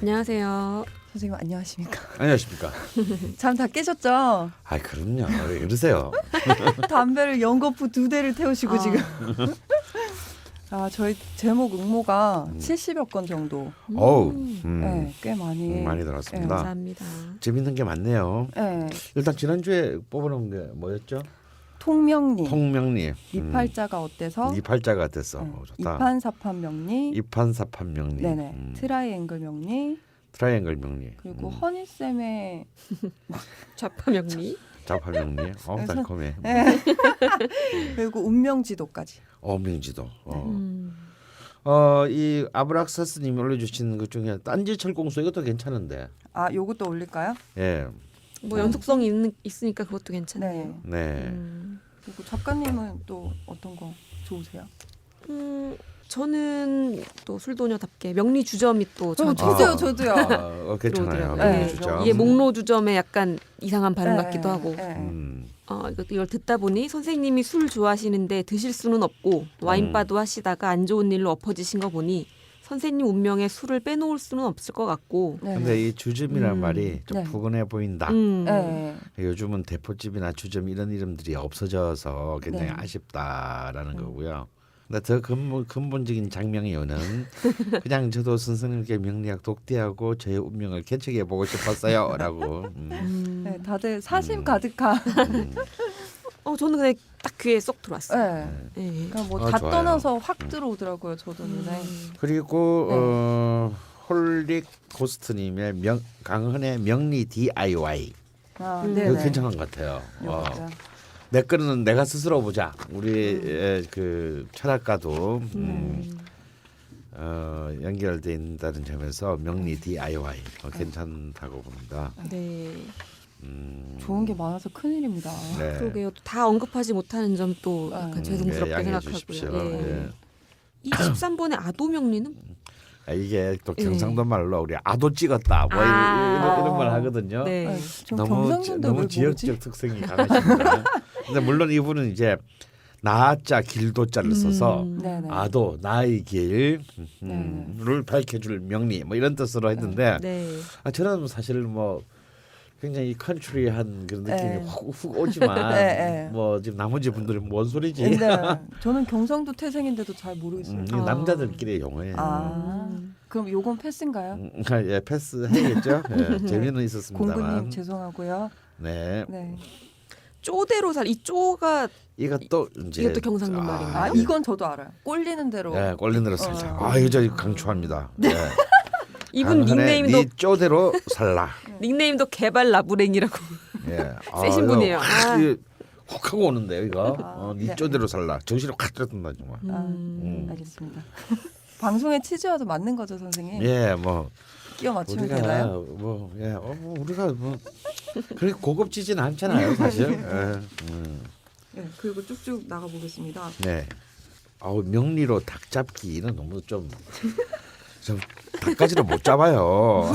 안녕하세요. 선생님 안녕하십니까? 안녕하십니까? 잠 다 깨셨죠? 아 그럼요. 왜 이러세요? 담배를 연거푸 2대를 태우시고 지금. 저희 제목 응모가 70여 건 정도. 어우, 네, 꽤 많이 들었습니다. 감사합니다. 재밌는 게 많네요. 네. 일단 지난주에 뽑아놓은 게 뭐였죠? 통명리. 통명리. 이팔자가 어때서? 이팔자가 됐어. 네. 좋다. 이판사판명리. 이판사판명리. 네네. 트라이앵글 명리. 트라이앵글 명리. 그리고 허니쌤의 좌파명리. 좌파명리. 달콤해. 네. 그리고 운명지도까지. 명지도. 이 아브락사스님이 올려주신 것 중에 딴지철공소 이것도 괜찮은데. 요것도 올릴까요? 예. 뭐 연속성이 있으니까 그것도 괜찮네요. 네. 네. 그리고 작가님은 또 어떤 거 좋으세요? 저는 또 술도녀답게 명리 주점이 또 저도요. 괜찮아요. 네. 명리 주점. 이게 목로 주점의 약간 이상한 발음 같기도 하고. 이걸 듣다 보니 선생님이 술 좋아하시는데 드실 수는 없고 와인바도 하시다가 안 좋은 일로 엎어지신 거 보니 선생님 운명에 술을 빼놓을 수는 없을 것 같고. 근데 이 주점이란 말이 좀 네. 푸근해 보인다. 네. 요즘은 대포집이나 주점 이런 이름들이 없어져서 굉장히 네. 아쉽다라는 거고요. 근데 더 근본적인 장명이요는 그냥 저도 선생님께 명리학 독대하고 저의 운명을 개척해 보고 싶었어요라고. 네, 다들 사심 가득한. 저는 그냥 딱 귀에 쏙 들어왔어요. 네. 네. 그러니까 뭐 다 좋아요. 떠나서 확 들어오더라고요. 저도 눈에. 그리고 홀릭 고스트님의 강헌의 명리 DIY 이거 괜찮은 것 같아요. 내 거는 내가 스스로 보자. 우리 그 철학과도 연결돼 있다는 점에서 명리 DIY 괜찮다고 봅니다. 네. 좋은 게 많아서 큰일입니다. 네. 그러게요. 다 언급하지 못하는 점 또 약간 죄송스럽게 양해해 생각하고요. 주십시오. 예. 이 13번의 아도명리는 이게 또 경상도 말로 우리 아도 찍었다 뭐 이런 말 하거든요. 네. 너무 지역적 특성이 강하십니다. 근데 물론 이분은 이제 나자 길도자를 써서 아도 나의 길을 밝혀줄 명리 뭐 이런 뜻으로 했는데 저는 사실 뭐 굉장히 컨트리한 그런 느낌이 훅 오지만 뭐 지금 나머지 분들은 뭔 소리지? 네. 저는 경상도 태생인데도 잘 모르겠어요. 남자들끼리의 용어예요. 그럼 요건 패스인가요? 예, 패스 해야겠죠. 예, 재미는 있었습니다만. 공구님 죄송하고요. 네. 쪼대로 이 쪼가 이것도 이것도 경상도 말인가요? 이건 저도 알아요. 꼴리는 대로. 예, 꼴리는 대로 살자. 이거 강추합니다. 네. 이분 닉네임도 네 쪼대로 살라. 닉네임도 개발 라브랭이라고 예. 세신 분이에요. 훅 하고 오는데요, 이거. 네 쪼대로 살라. 정신을 확 들었다 정말. 알겠습니다. 방송에 치즈와도 맞는 거죠, 선생님? 예, 뭐 끼워 맞추면 우리가 되나요? 우리가 뭐 그렇게 고급지진 않잖아요, 사실. 네, 그리고 쭉쭉 나가 보겠습니다. 네. 명리로 닭 잡기는 너무 좀 닭까지는 못 잡아요.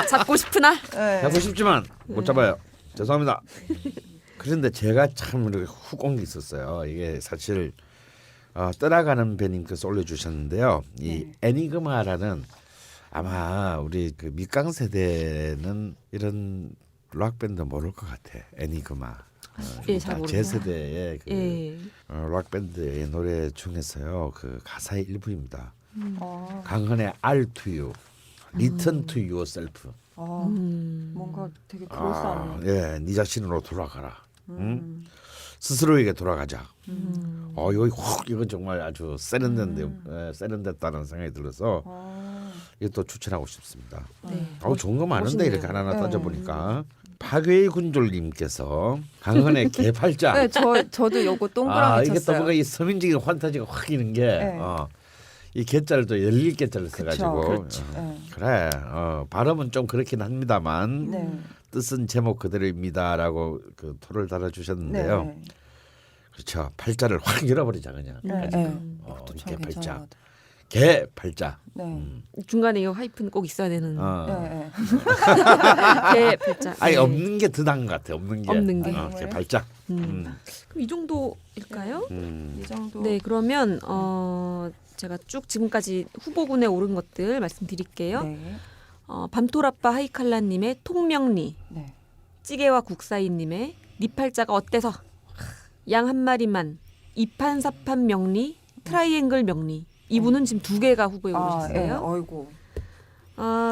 잡고 싶으나 잡고 싶지만 못 잡아요. 죄송합니다. 그런데 제가 참 이렇게 훅 온 게 있었어요. 이게 사실 떠나가는 배님께서 올려주셨는데요. 이 애니그마라는 아마 우리 그 밑강 세대는 이런 락 밴드 모를 것 같아. 애니그마. 잘 모르겠어요. 제 세대의 락 밴드의 노래 중에서요. 그 가사의 일부입니다. 강헌의 R to you, return to yourself. 뭔가 되게 그럴싸하네요. 네 자신으로 돌아가라. 스스로에게 돌아가자. 이건 정말 아주 세련됐다는 생각이 들어서 이것도 추천하고 싶습니다. 좋은 거 많은데 이렇게 하나하나 따져보니까 파괴의 군졸님께서 강헌의 개팔자. 네, 저도 요거 동그라미 쳤어요. 이게 또 뭔가 이 서민적인 환타지가 확 있는 게 이 개자를 또 열릴 개자를 써가지고 그래 발음은 좀 그렇긴 합니다만 뜻은 제목 그대로입니다라고 그 토를 달아주셨는데요. 그렇죠. 팔자를 확 열어버리자 그냥. 개팔자. 개팔자. 중간에 이 하이픈 꼭 있어야 되는 개팔자. 아니 없는 게 더 나은 것 같아. 없는 게. 개팔자. 그럼 이 정도일까요? 이 정도. 네, 그러면 제가 쭉 지금까지 후보군에 오른 것들 말씀드릴게요. 네. 밤토라빠 하이칼라님의 통명리, 네. 찌개와 국사이님의 니팔자가 어때서, 양 한 마리만, 이판사판 명리, 트라이앵글 명리. 이분은 지금 2개가 후보에 오르셨어요. 어이고.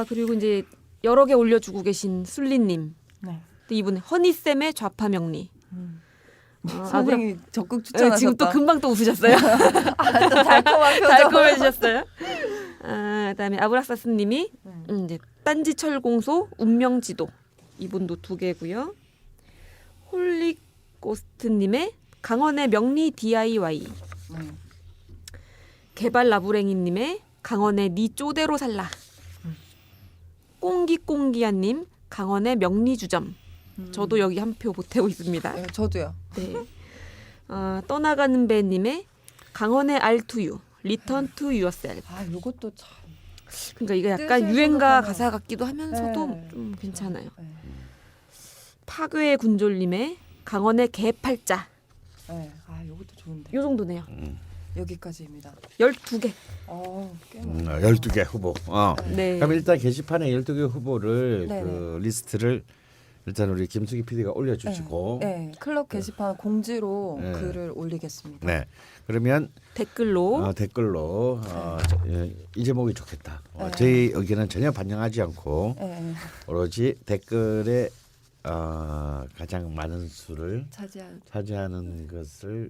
그리고 이제 여러 개 올려주고 계신 술리님. 네. 또 이분 허니쌤의 좌파 명리. 선생님이 적극 네, 추천하셨다. 지금 또 금방 또 웃으셨어요. 또 달콤한 표정. 달콤해지셨어요. 그다음에 아브락사스님이 이제 딴지철공소 운명지도, 이분도 2개고요. 홀리고스트님의 강원의 명리 DIY, 개발라부랭이님의 강원의 니 쪼대로 살라, 꽁기꽁기야님 강원의 명리주점. 저도 여기 한 표 보태고 있습니다. 네, 저도요. 네. 떠나가는 배님의 강원의 R2U, Return to Yourself. 이것도 참. 그러니까 이게 약간 뜻을 유행가 생각하면. 가사 같기도 하면서도 네. 좀 괜찮아요. 네. 파괴의 군졸님의 강원의 개팔자. 네. 이것도 좋은데. 요 정도네요. 여기까지입니다. 12개. 꽤 12개 후보. 네. 그럼 일단 게시판에 12개 후보를 네네. 그 리스트를 일단 우리 김수기 PD가 올려주시고. 네. 클럽 게시판 공지로 네. 글을 올리겠습니다. 네. 그러면 댓글로 댓글로 이 제목이 좋겠다. 네. 저희 의견은 전혀 반영하지 않고 네. 오로지 댓글에 가장 많은 수를 차지하는 것을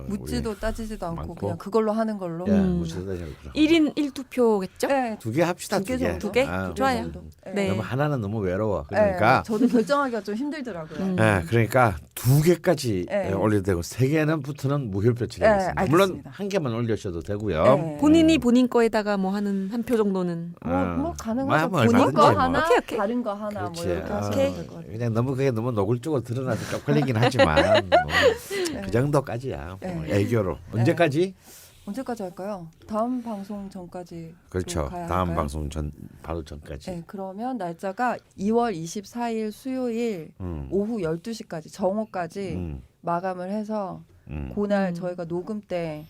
묻지도 따지지도 않고 많고. 그냥 그걸로 하는 걸로. 묻지도 따지지 않고 1인 1투표겠죠? 네. 2개 합시다. 2개 2개. 정도. 2개? 좋아요. 네. 너무 하나는 너무 외로워. 그러니까 저도 결정하기가 좀 힘들더라고요. 그러니까 2개까지 네. 올려도 되고 3개는 붙으는 무효표 치르겠습니다. 네, 물론 알겠습니다. 1개만 올려셔도 되고요. 네. 본인이 본인 거에다가 뭐 하는 한 표 정도는 뭐 가능하죠. 뭐 본인 얼마든지 거 뭐. 하나, 오케이. 다른 거 하나 그렇지. 뭐 이렇게 하시면 오케이. 될 것 같아요. 그냥 너무 그게 너무 노골적으로 드러나서 쪽팔리긴 하지만 그 정도까지야. 네. 애교로. 언제까지? 언제까지 할까요? 다음 방송 전까지 그렇죠. 가야 다음 할까요? 방송 바로 전까지. 네, 그러면 날짜가 2월 24일 수요일 오후 12시까지 정오까지 마감을 해서 그날 저희가 녹음 때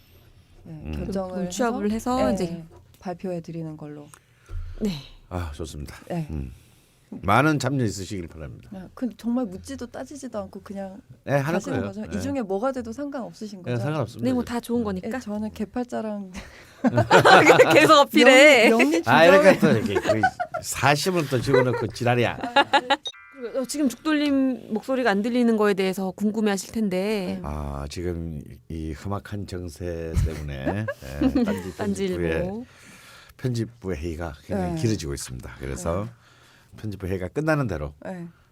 결정을 취합을 해서 네, 이제 발표해 드리는 걸로. 네. 좋습니다. 네. 많은 참여 있으시길 바랍니다. 정말 묻지도 따지지도 않고 그냥 네, 하는 가시는 거예요. 거죠. 네. 이 중에 뭐가 돼도 상관없으신 거죠. 네, 상관없습니다. 네, 뭐 다 좋은 거니까. 네, 저는 개팔자랑 계속 어필해. 명리 이렇게 주점에 또 이렇게 사심을 또 집어넣고 지랄이야. 지금 죽돌림 목소리가 안 들리는 거에 대해서 궁금해하실 텐데 지금 이 험악한 정세 때문에 딴지일보 편집부 회의가 굉장히 길어지고 있습니다. 그래서 편집부 회의가 끝나는 대로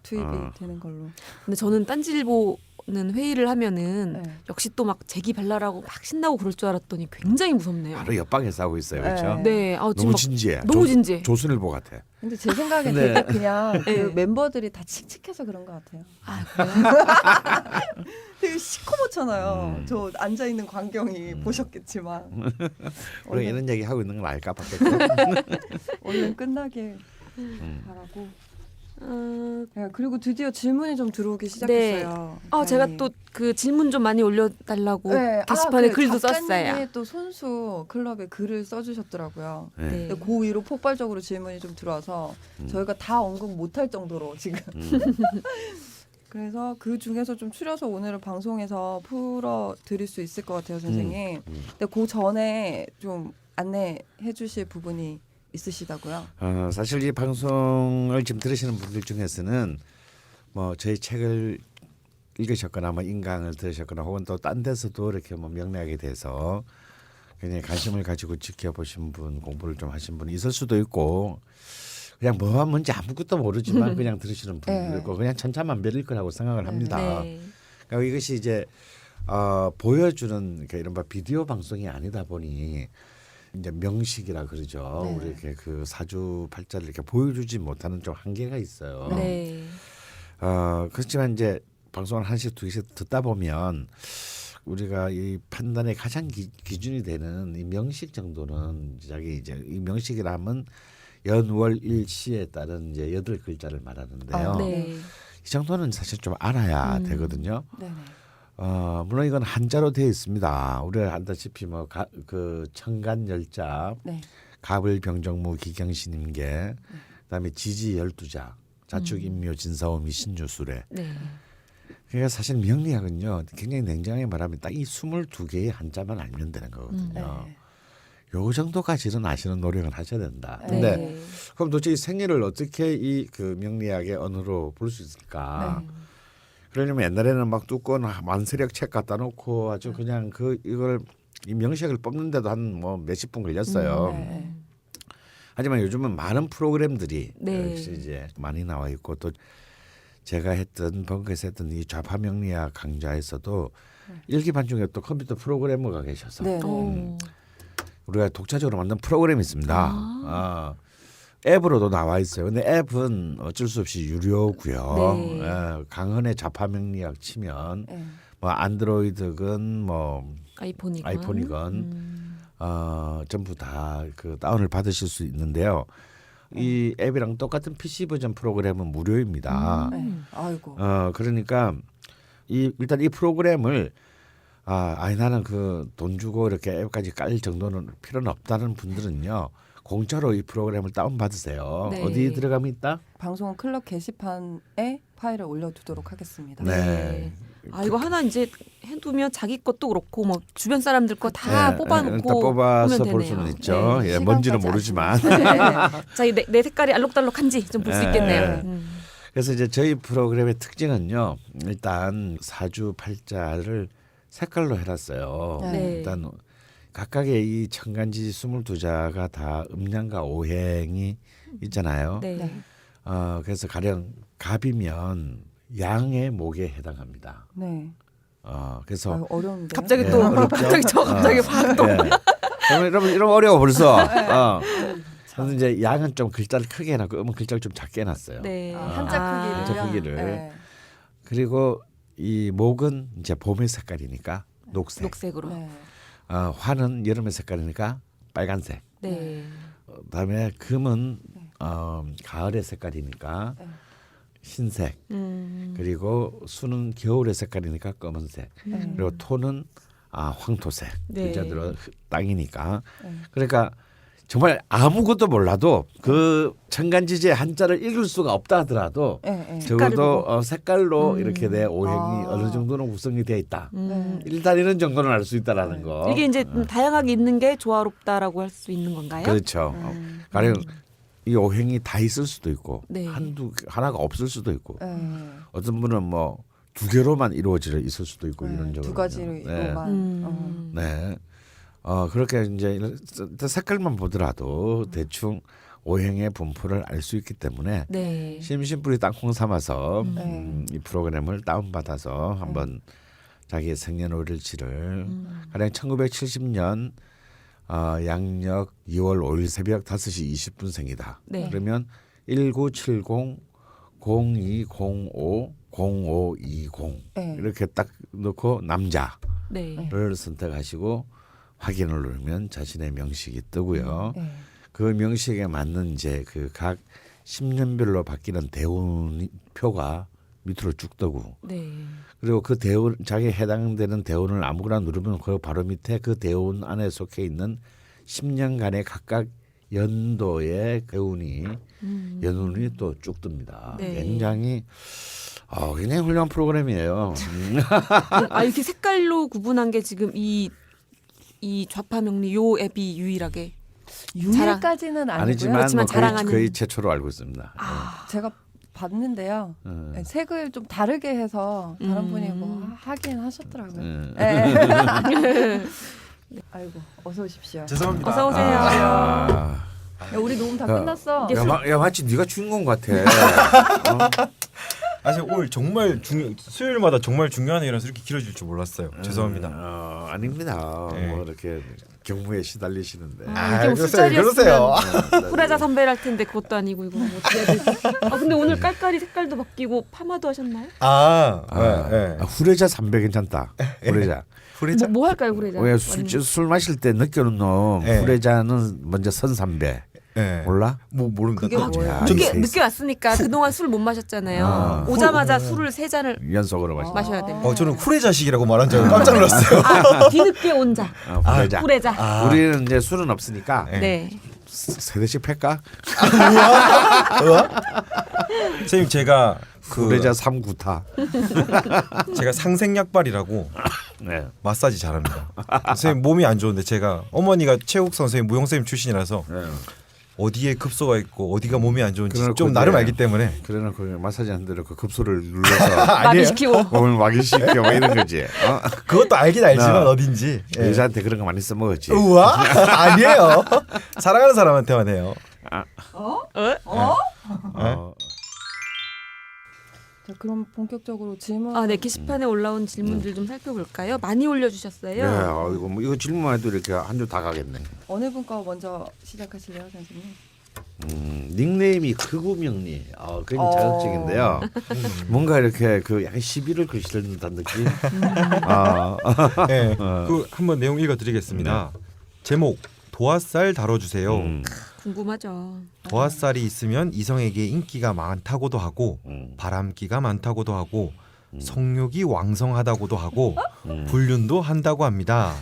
투입이 되는 걸로. 근데 저는 딴지일보는 회의를 하면은 네. 역시 또 막 재기 발랄하고 막 신나고 그럴 줄 알았더니 굉장히 무섭네요. 바로 옆방에 싸우고 있어요. 그렇죠? 네, 지금 너무 막 진지해. 너무 진지해. 조선일보 같아. 근데 제 생각엔 근데- 되게 그냥 그 네. 멤버들이 다 칙칙해서 그런 것 같아요. 그래요? 되게 시커멓잖아요. 저 앉아 있는 광경이 보셨겠지만 우리가 이런 얘기 하고 있는 걸 알까 봤겠죠. 얼른 끝나길 바라고. 그리고 드디어 질문이 좀 들어오기 시작했어요. 제가 다행히. 또 그 질문 좀 많이 올려달라고 네, 게시판에 그 글도 작가님이 썼어요. 또 손수 클럽에 글을 써주셨더라고요. 네. 네. 근데 그 위로 폭발적으로 질문이 좀 들어와서 저희가 다 언급 못할 정도로 지금. 그래서 그 중에서 좀 추려서 오늘은 방송에서 풀어 드릴 수 있을 것 같아요, 선생님. 근데 그 전에 좀 안내해 주실 부분이 있으시다고요? 사실 이 방송을 지금 들으시는 분들 중에서는 뭐 저희 책을 읽으셨거나 뭐 인강을 들으셨거나 혹은 또 딴 데서도 이렇게 뭐 명리학에 대해서 굉장히 관심을 가지고 지켜보신 분, 공부를 좀 하신 분이 있을 수도 있고 그냥 뭐가 뭔지 아무것도 모르지만 그냥 들으시는 분도 있고 그냥 천차만별일 거라고 생각을 합니다. 네. 그러니까 이것이 이제 보여주는 그러니까 이른바 비디오 방송이 아니다 보니 이제 명식이라 그러죠. 네. 우리 이렇게 그 사주팔자를 이렇게 보여주지 못하는 좀 한계가 있어요. 네. 그렇지만 이제 방송을 한씩 두 개씩 듣다 보면 우리가 이 판단의 가장 기준이 되는 이 명식 정도는 자기 이제 이 명식이라 하면 연월일시에 따른 이제 8글자를 말하는데요. 네. 이 정도는 사실 좀 알아야 되거든요. 네네. 물론 이건 한자로 되어 있습니다. 우리가 알다시피 뭐 그 청간열자, 네. 가불병정무 기경신임계, 그다음에 지지 12자, 자축인묘 진사오미 신유술에. 네. 그러니까 사실 명리학은요 굉장히 냉정하게 말하면 딱 이 22개의 한자만 알면 되는 거거든요. 네. 요 정도까지는 아시는 노력을 하셔야 된다. 근데 네. 그럼 도대체 이 생리를 어떻게 이 그 명리학의 언어로 볼 수 있을까? 네. 그러려면 옛날에는 막 두꺼운 만세력 책 갖다 놓고 아주 그냥 이걸 이 명식을 뽑는데도 한 뭐 몇십 분 걸렸어요. 네. 하지만 요즘은 많은 프로그램들이 네. 역시 이제 많이 나와 있고 또 제가 했던 벙커에서 했던 이 좌파 명리학 강좌에서도 일기반중에 또 컴퓨터 프로그래머가 계셔서 네. 오. 우리가 독자적으로 만든 프로그램이 있습니다. 앱으로도 나와 있어요. 근데 앱은 어쩔 수 없이 유료고요. 네. 강헌의 좌파 명리학 치면 네. 뭐 안드로이드건 뭐 아이폰이건 전부 다 그 다운을 받으실 수 있는데요. 이 앱이랑 똑같은 PC 버전 프로그램은 무료입니다. 네. 아이고. 그러니까 일단 이 프로그램을 아니 나는 그 돈 주고 이렇게 앱까지 깔 정도는 필요는 없다는 분들은요. 공짜로 이 프로그램을 다운 받으세요. 네. 어디에 들어가면 있다? 방송 클럽 게시판에 파일을 올려두도록 하겠습니다. 네. 이거 하나 이제 해두면 자기 것도 그렇고 뭐 주변 사람들 거 다 네, 뽑아놓고 일단 뽑아서 보면 볼 되네요. 수는 있죠. 네, 예, 뭔지는 시간까지 모르지만. 자기 내 색깔이 알록달록한지 좀 볼 수 네. 있겠네요. 그래서 이제 저희 프로그램의 특징은요. 일단 사주팔자를 색깔로 해놨어요. 네. 일단 각각의 이 천간지 22자가 다 음양과 오행이 있잖아요. 네. 네. 그래서 가령 갑이면 양의 목에 해당합니다. 네. 그래서 아유, 어려운데. 갑자기 네, 또 어렵죠? 갑자기 확 또. 네. 그러면 이러면 어려워 벌써. 그래서 이제 양은 좀 글자를 크게 해놨고 음은 글자를 좀 작게 해놨어요. 네. 한자 한자 크기를. 네. 그리고 이 목은 이제 봄의 색깔이니까 녹색. 녹색으로. 네. 화는 여름의 색깔이니까 빨간색. 네. 그다음에 금은 가을의 색깔이니까 네. 흰색. 그리고 수는 겨울의 색깔이니까 검은색. 그리고 토는 황토색. 네. 글자들은 땅이니까. 네. 그러니까 정말 아무것도 몰라도 그 천간지지의 한자를 읽을 수가 없다 하더라도 네. 네. 적어도 색깔로 이렇게 내 오행이 아. 어느 정도는 구성이 되어 있다. 네. 일단 이런 정도는 알 수 있다라는 거. 이게 이제 다양하게 있는 게 조화롭다라고 할 수 있는 건가요? 그렇죠. 가령 이 오행이 다 있을 수도 있고 네. 하나가 없을 수도 있고 네. 어떤 분은 뭐 두 개로만 이루어져 있을 수도 있고 네. 이런 적으로. 두 가지로만. 네. 그렇게 이제 색깔만 보더라도 대충 오행의 분포를 알 수 있기 때문에 네. 심심풀이 땅콩 삼아서 네. 이 프로그램을 다운받아서 한번 자기의 생년월일치를 가령 1970년 양력 2월 5일 새벽 5시 20분 생이다. 네. 그러면 1970 0205 0520 네. 이렇게 딱 넣고 남자를 네. 선택하시고 확인을 누르면 자신의 명식이 뜨고요. 네. 그 명식에 맞는 이제 그 각 10년별로 바뀌는 대운표가 밑으로 쭉 뜨고 네. 그리고 그 대운 자기에 해당되는 대운을 아무거나 누르면 그 바로 밑에 그 대운 안에 속해 있는 10년간의 각각 연도의 대운이 연운이 또 쭉 뜹니다. 네. 굉장히 굉장히 훌륭한 프로그램이에요. 이렇게 색깔로 구분한 게 지금 이 좌파 명리 요 앱이 유일하게 유일까지는 아니고요. 아니지만 그렇지만 뭐 자랑하는. 거의 최초로 알고 있습니다. 제가 봤는데요. 네. 색을 좀 다르게 해서 다른 분이 뭐 하긴 하셨더라고요. 네. 네. 아이고 어서 오십시오. 죄송합니다. 어서 오세요. 야, 우리 녹음 다 끝났어. 야 마치 네가 주인공 같아. 사실 오늘 정말 수요일마다 정말 중요한 일이라서 이렇게 길어질 줄 몰랐어요. 죄송합니다. 아닙니다. 네. 뭐 이렇게 경무에 시달리시는데. 이게 그러세요. 술자리였으면 후레자 선배를 할 텐데 그것도 아니고 이거 뭐 어떻게 해야 되지? 근데 오늘 깔깔이 색깔도 바뀌고 파마도 하셨나요? 후레자 300 괜찮다. 후레자. 후레자? 뭐 할까요 후레자? 왜 술 마실 때 느껴는 놈 네. 후레자는 먼저 선 300. 네. 몰라? 뭐 모릅니다. 그게 또- 뭐예요? 늦게 왔으니까 그동안 술 못 마셨잖아요. 오자마자 술을 3잔을 연속으로 마시. 마셔야 됩니다. 저는 후레 자식이라고 말한 줄 알고 깜짝 놀랐어요. 뒤늦게 온 자. 후레자. 후레자. 우리는 이제 술은 없으니까 네. 세 대씩 팰까? 선생님 제가 후레자 3구타. 제가 상생약발이라고 네. 마사지 잘합니다. 선생님 몸이 안 좋은데 제가 어머니가 최욱 선생님 무용 선생님 출신이라서 네. 어디에 급소가 있고 어디가 몸이 안 좋은지 그래놓고 좀 나름 이제 알기 때문에 그래놓고 마사지 한 대로 그 급소를 눌러서 마비시키고. 몸을 마개시켜 뭐 이런 거지. 그것도 알긴 알지만 나 어딘지. 예. 여자한테 그런 거 많이 써먹었지. 우와 아니에요. 사랑하는 사람한테만 해요. 자, 그럼 본격적으로 질문. 네, 게시판에 올라온 질문들 좀 살펴볼까요? 많이 올려주셨어요. 네, 이거 질문만 해도 이렇게 한 주 다 가겠네. 어느 분과 먼저 시작하실래요, 선생님? 닉네임이 극우명리. 굉장히 자극적인데요. 뭔가 이렇게 그 약간 시비를 걸시는 듯한 느낌. 네, 그 한번 내용 읽어드리겠습니다. 제목 도화살 다뤄주세요. 궁금하죠. 도화살이 있으면 이성에게 인기가 많다고도 하고 바람기가 많다고도 하고 성욕이 왕성하다고도 하고 불륜도 한다고 합니다.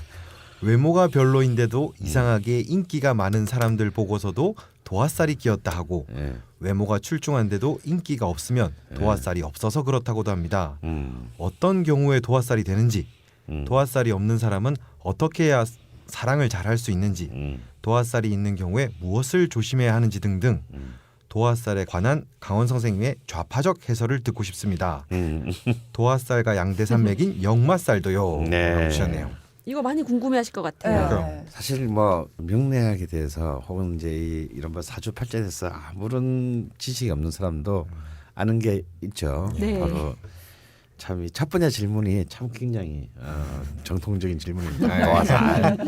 외모가 별로인데도 이상하게 인기가 많은 사람들 보고서도 도화살이 끼었다 하고 외모가 출중한데도 인기가 없으면 도화살이 없어서 그렇다고도 합니다. 어떤 경우에 도화살이 되는지, 도화살이 없는 사람은 어떻게 해야 사랑을 잘할 수 있는지, 도화살이 있는 경우에 무엇을 조심해야 하는지 등등 도화살에 관한 강원 선생님의 좌파적 해설을 듣고 싶습니다. 도화살과 양대산맥인 역마살도요. 네. 라고 주셨네요. 이거 많이 궁금해하실 것 같아요. 네. 사실 뭐 명리학에 대해서 혹은 이제 이런 뭐 사주팔자에 대해서 아무런 지식이 없는 사람도 아는 게 있죠. 네. 바로 참 이 첫 번째 질문이 참 굉장히 정통적인 질문입니다. 도화살.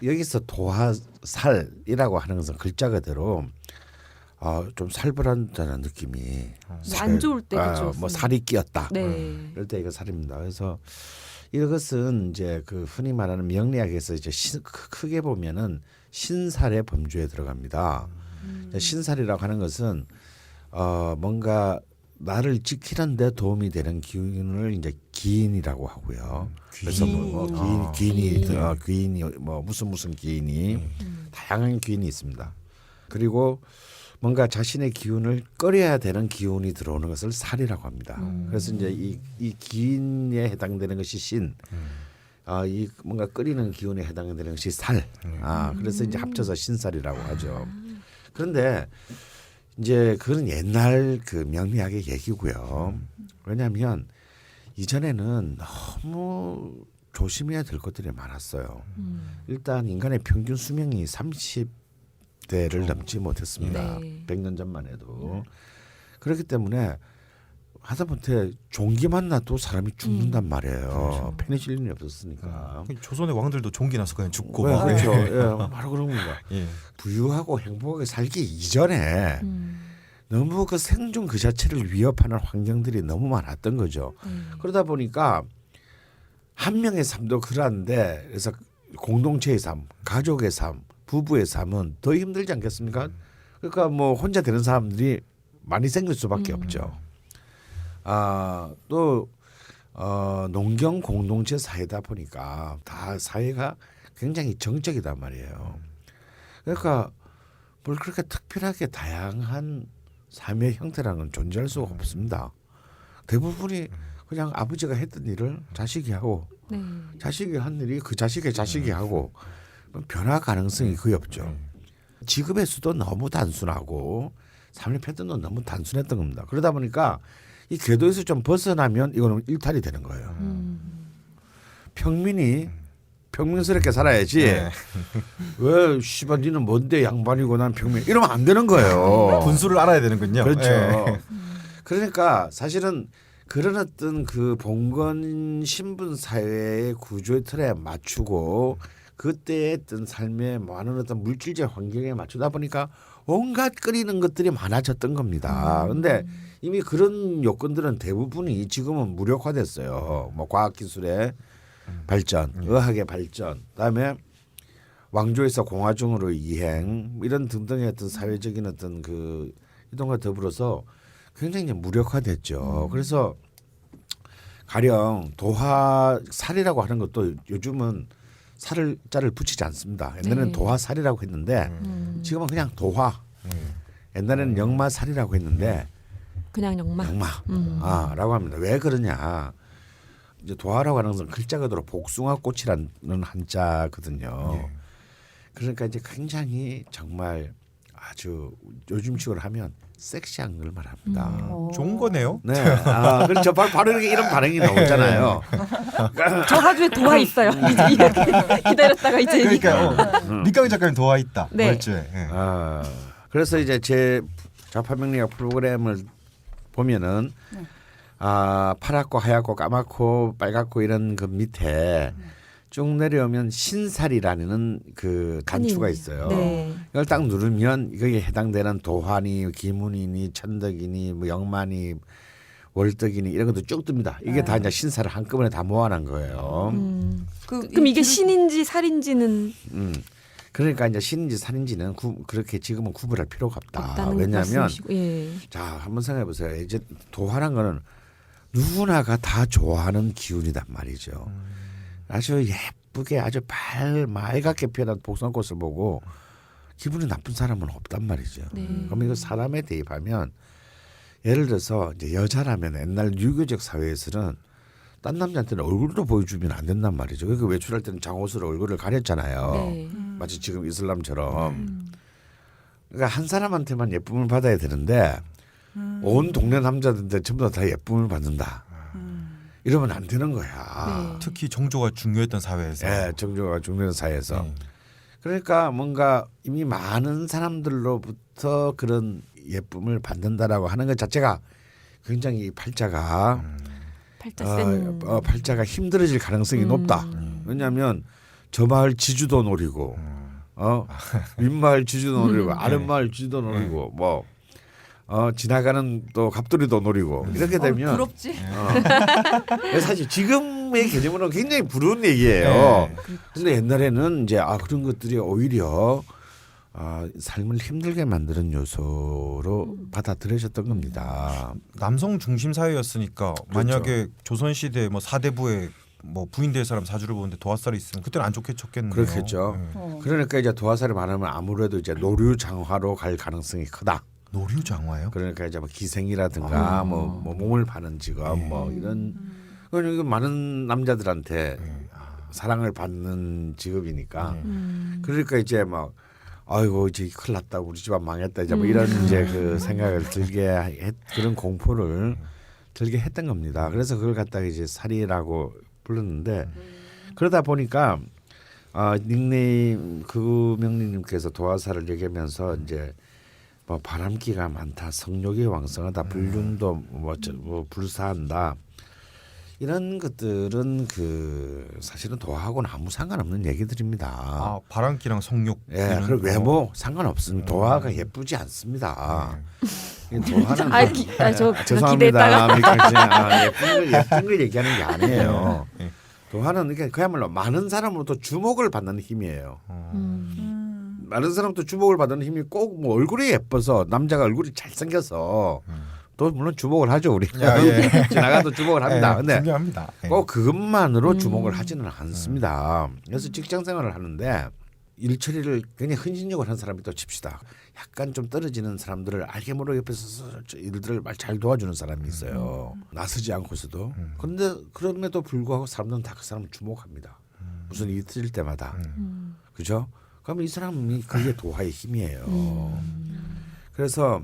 여기서 도화살이라고 하는 것은 글자 그대로 좀 살벌한다는 느낌이 안 좋을 때 그렇죠. 뭐 살이 끼었다. 네. 이럴 때 이거 살입니다. 그래서 이것은 이제 그 흔히 말하는 명리학에서 이제 크게 보면은 신살의 범주에 들어갑니다. 신살이라고 하는 것은 뭔가 나를 지키는데 도움이 되는 기운을 이제 기인이라고 하고요. 그래서 뭐 귀인이 뭐 무슨 기인이 다양한 기인이 있습니다. 그리고 뭔가 자신의 기운을 끌어야 되는 기운이 들어오는 것을 살이라고 합니다. 그래서 이제 이 기인에 해당되는 것이 신, 이 뭔가 끓이는 기운에 해당되는 것이 살. 그래서 이제 합쳐서 신살이라고 하죠. 그런데 이제 그건 옛날 그 명리학의 얘기고요. 왜냐하면 이전에는 너무 조심해야 될 것들이 많았어요. 일단 인간의 평균 수명이 30대를 넘지 못했습니다. 네. 100년 전만 해도. 그렇기 때문에 하다못해 종기만 나도 사람이 죽는단 말이에요. 페니실린이 없었으니까. 조선의 왕들도 종기 나서 그냥 죽고 네, 막. 그렇죠. 예, 바로 그런 겁니다. 예. 부유하고 행복하게 살기 이전에 너무 그 생존 그 자체를 위협하는 환경들이 너무 많았던 거죠. 그러다 보니까 한 명의 삶도 그러한데 그래서 공동체의 삶, 가족의 삶, 부부의 삶은 더 힘들지 않겠습니까? 그러니까 뭐 혼자 되는 사람들이 많이 생길 수밖에 없죠. 또 농경 공동체 사회다 보니까 다 사회가 굉장히 정적이단 말이에요. 그러니까 뭘 그렇게 특별하게 다양한 삶의 형태라는 건 존재할 수가 없습니다. 대부분이 그냥 아버지가 했던 일을 자식이 하고 네. 자식이 한 일이 그 자식의 자식이 하고 변화 가능성이 거의 없죠. 직업의 수도 너무 단순하고 삶의 패턴도 너무 단순했던 겁니다. 그러다 보니까 이 궤도에서 좀 벗어나면 이거는 일탈이 되는 거예요. 평민이 평민스럽게 살아야지. 네. 왜 씨발 니는 뭔데 양반이고 난 평민 이러면 안 되는 거예요. 분수를 알아야 되는군요. 그렇죠. 예. 그러니까 사실은 그런 어떤 그 봉건 신분 사회의 구조의 틀에 맞추고 그때의 어떤 삶의 많은 어떤 물질적 환경에 맞추다 보니까 온갖 끓이는 것들이 많아졌던 겁니다. 그런데 이미 그런 요건들은 대부분이 지금은 무력화됐어요. 뭐 과학기술의 발전, 의학의 발전, 그다음에 왕조에서 공화중으로 이행 뭐 이런 등등의 어떤 사회적인 어떤 그 이동과 더불어서 굉장히 이제 무력화됐죠. 그래서 가령 도화살이라고 하는 것도 요즘은 살을 자를 붙이지 않습니다. 옛날에는 네. 도화살이라고 했는데 지금은 그냥 도화. 옛날에는 역마살이라고 했는데 그냥 역마. 라고 합니다. 왜 그러냐? 이제 도화라고 하는 것은 글자 그대로 복숭아꽃이라는 한자거든요. 예. 그러니까 이제 굉장히 정말 아주 요즘식으로 하면 섹시한 걸 말합니다. 좋은 거네요. 네, 그렇죠. 바로 이렇게 이런 반응이 나오잖아요. 저 하주에 도화 있어요. 이제 이렇게 기다렸다가 이제 그러니까 밑강 작가님 도와 있다. 네. 월주에. 예. 그래서 이제 제 좌파명리학 프로그램을 보면은 파랗고 하얗고 까맣고 빨갛고 이런 그 밑에 쭉 내려오면 신살이라는 그 단추가 있어요. 네. 이걸 딱 누르면 거기에 해당되는 도화니 기문이니 천덕이니 뭐 영만이 월덕이니 이런 것도 쭉 뜹니다. 이게 다 이제 신살을 한꺼번에 다 모아놓은 거예요. 그럼 이게 신인지 살인지는 그러니까 이제 신인지 살인지는 그렇게 지금은 구분할 필요가 없다. 없다는 왜냐하면 말씀이시고, 예. 자 한번 생각해 보세요. 이제 도화란 거는 누구나가 다 좋아하는 기운이단 말이죠. 아주 예쁘게 아주 맑게 피어난 복숭아꽃을 보고 기분이 나쁜 사람은 없단 말이죠. 네. 그럼 이거 사람에 대입하면 예를 들어서 이제 여자라면 옛날 유교적 사회에서는 딴 남자한테는 얼굴도 보여주면 안 된단 말이죠. 그러니까 외출할 때는 장옷으로 얼굴을 가렸잖아요. 네. 마치 지금 이슬람처럼. 그러니까 한 사람한테만 예쁨을 받아야 되는데 온 동네 남자들한테 전부 다 예쁨을 받는다. 이러면 안 되는 거야. 네. 특히 정조가 중요했던 사회에서. 예, 정조가 중요한 사회에서. 네. 그러니까 뭔가 이미 많은 사람들로부터 그런 예쁨을 받는다라고 하는 것 자체가 굉장히 이 팔자가 팔자 센. 팔자가 힘들어질 가능성이 높다. 왜냐하면 저 마을 지주도 노리고, 윗마을 지주도 노리고, 아랫마을 지주도 노리고, 뭐 지나가는 또 갑돌이도 노리고 이렇게 되면 부럽지. 사실 지금의 개념으로는 굉장히 부러운 얘기예요. 네. 근데 옛날에는 이제 그런 것들이 오히려 삶을 힘들게 만드는 요소로 받아들여졌던 겁니다. 남성 중심 사회였으니까 그렇죠. 만약에 조선 시대 뭐 사대부에 뭐 부인 될 사람 사주를 보는데 도화살이 있으면 그때는 안 좋게 쳤겠네요. 그렇겠죠. 네. 그러니까 이제 도화살이 많으면 아무래도 이제 노류장화로 갈 가능성이 크다. 노류장화요? 그러니까 이제 뭐 기생이라든가 뭐 몸을 파는 직업 뭐 이런 이거 많은 남자들한테 사랑을 받는 직업이니까 그러니까 이제 막 아이고 이제 큰일 났다 우리 집안 망했다 이제 뭐 이런 이제 그 생각을 들게 그런 공포를 들게 했던 겁니다. 그래서 그걸 갖다가 이제 살이라고 불렀는데 그러다 보니까 닉네임 그 명리님께서 도화살을 얘기하면서 이제 뭐 바람기가 많다, 성욕이 왕성하다, 불륜도 뭐 불사한다 이런 것들은 그 사실은 도화하고는 아무 상관없는 얘기들입니다. 바람기랑 성욕. 예, 그리고 외모 상관없습니다. 도화가 예쁘지 않습니다. 이 도화는 저 죄송합니다. 기대했다가 예쁜 걸 얘기하는 게 아니에요. 도화는 그야말로 많은 사람으로부터 주목을 받는 힘이에요. 많은 사람부터 주목을 받는 힘이 꼭 뭐 얼굴이 예뻐서 남자가 얼굴이 잘생겨서 또 물론 주목을 하죠 우리 지나가도 주목을 합니다. 근데 중요합니다. 꼭 그것만으로 주목을 하지는 않습니다. 그래서 직장 생활을 하는데 일 처리를 굉장히 헌신적으로 하는 사람이 또 칩시다. 약간 좀 떨어지는 사람들을 알게 모르게 옆에서 일들을 잘 도와주는 사람이 있어요. 나서지 않고서도. 그런데 그럼에도 불구하고 사람들은 다 그 사람을 주목합니다. 무슨 일이 터질 때마다. 그죠? 그러면 이 사람이 그게 도화의 힘이에요. 그래서